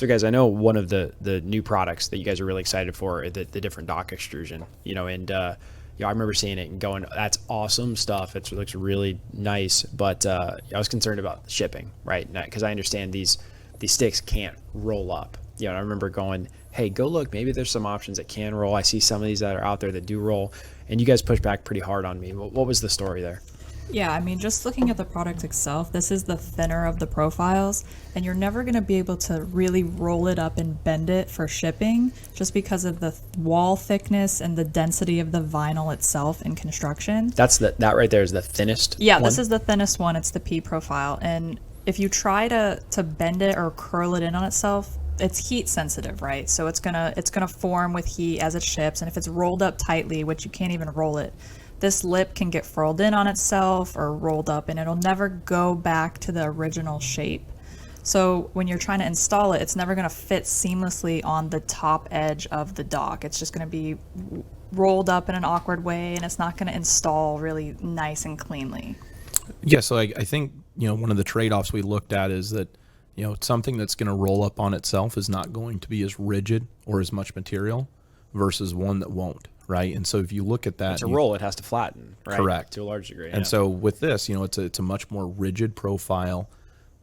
So guys, I know one of the new products that you guys are really excited for, the different dock extrusion, and I remember seeing it and going, that's awesome stuff. It looks really nice, but I was concerned about shipping, right? Because I understand these sticks can't roll up. I remember going, hey, go look, maybe there's some options that can roll. I see some of these that are out there that do roll, and you guys pushed back pretty hard on me. What was the story there? Yeah, I mean, just looking at the product itself, this is the thinner of the profiles, and you're never going to be able to really roll it up and bend it for shipping just because of the wall thickness and the density of the vinyl itself in construction. That right there is the thinnest Yeah, one? this is the thinnest one. It's the P profile. And if you try to bend it or curl it in on itself, it's heat sensitive, right? So it's gonna form with heat as it ships, and if it's rolled up tightly, which you can't even roll it, this lip can get furled in on itself or rolled up, and it'll never go back to the original shape. So when you're trying to install it, it's never going to fit seamlessly on the top edge of the dock. It's just going to be rolled up in an awkward way, and it's not going to install really nice and cleanly. Yeah, so I think, one of the trade-offs we looked at is that, something that's going to roll up on itself is not going to be as rigid or as much material versus one that won't. Right. And so if you look at that, it's a roll, it has to flatten, right? Correct. To a large degree. And so with this, it's a much more rigid profile,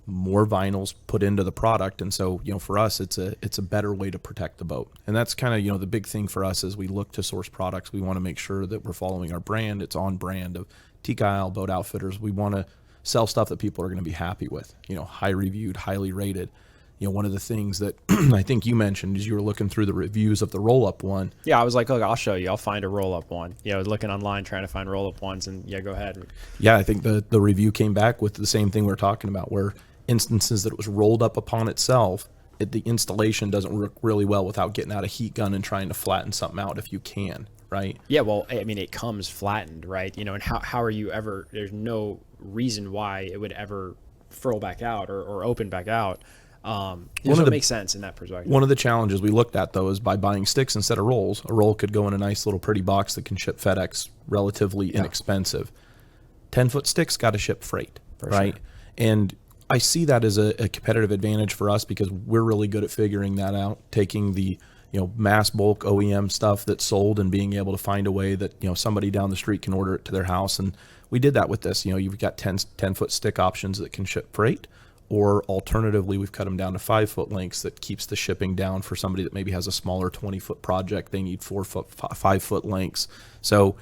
more vinyls put into the product. And so, for us, it's a better way to protect the boat. And that's kind of, the big thing for us as we look to source products. We want to make sure that we're following our brand. It's on brand of Teak Isle Boat Outfitters. We want to sell stuff that people are going to be happy with, high reviewed, highly rated. One of the things that I think you mentioned is you were looking through the reviews of the roll-up one. Yeah, I was like, look, I'll show you. I'll find a roll-up one. Looking online, trying to find roll-up ones, and yeah, go ahead. Yeah, I think the review came back with the same thing we're talking about, where instances that it was rolled up upon itself, the installation doesn't work really well without getting out a heat gun and trying to flatten something out if you can, right? Yeah, well, I mean, it comes flattened, right? And how are you ever, there's no reason why it would ever furl back out or open back out. It makes sense in that perspective. One of the challenges we looked at, though, is by buying sticks instead of rolls. A roll could go in a nice little pretty box that can ship FedEx relatively inexpensive. 10-foot sticks got to ship freight, right? Sure. And I see that as a competitive advantage for us because we're really good at figuring that out, taking the mass bulk OEM stuff that's sold and being able to find a way that somebody down the street can order it to their house. And we did that with this. You've got 10-foot stick options that can ship freight. Or alternatively, we've cut them down to 5-foot lengths that keeps the shipping down for somebody that maybe has a smaller 20-foot project. They need 5-foot lengths. So,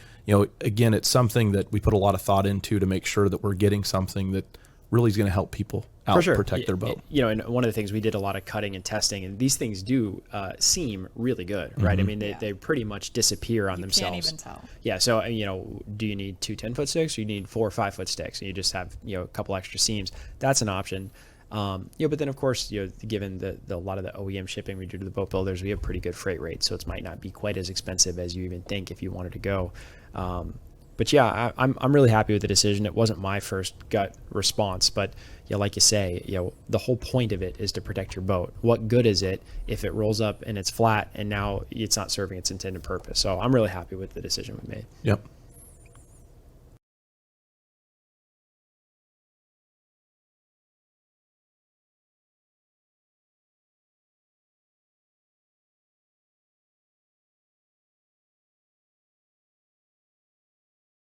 again, it's something that we put a lot of thought into to make sure that we're getting something that really is going to help people out, protect their boat. And one of the things we did a lot of cutting and testing, and these things do seem really good, right? Mm-hmm. I mean, they pretty much disappear on themselves. You can't even tell. Yeah. So, do you need 2 10-foot sticks? Or you need 4 or 5-foot sticks, and you just have a couple extra seams. That's an option. But then of course, given a lot of the OEM shipping we do to the boat builders, we have pretty good freight rates, so it might not be quite as expensive as you even think if you wanted to go. But yeah, I'm really happy with the decision. It wasn't my first gut response, but like you say, the whole point of it is to protect your boat. What good is it if it rolls up and it's flat and now it's not serving its intended purpose? So I'm really happy with the decision we made. Yep.